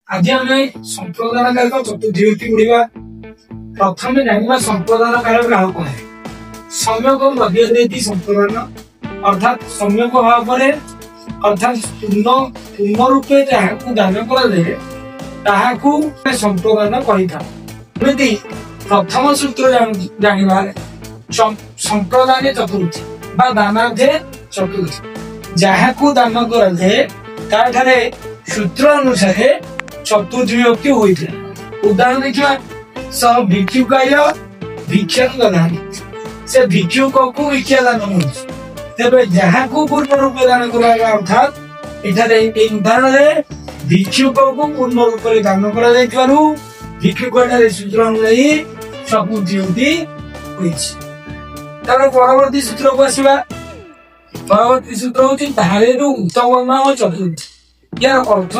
आज आम संप्रदान कारक चतुर्थी पढ़ा। प्रथम जाना संप्रदान कारक क्या कहे सम्यक मध्यवर्ती संप्रदान अर्थात सम्यक भाव अर्थात पूर्ण रूपे जहाँ दान कर संप्रदान कही। प्रथम सूत्र जाना संप्रदान चतुर्थी दानार्थे चतुर्थी जहाँ को दान करे सूत्र अनुसार चतुर्थी व्यक्ति होता। उदाहरण देखा स भिक्षुकाय भिक्षा ददाति से भिक्षुक को भिक्षा दान तेरे जहाँ को पूर्ण रूप दान कराया अर्थात उदाहरण भिक्षुक को पूर्ण रूप दान कर भिक्षुक सूत्र अनुसार चतुर्थी परवर्ती सूत्र को आसवा। परवर्ती सूत्र हूँ उत्तम चतुर्थी यार अर्थ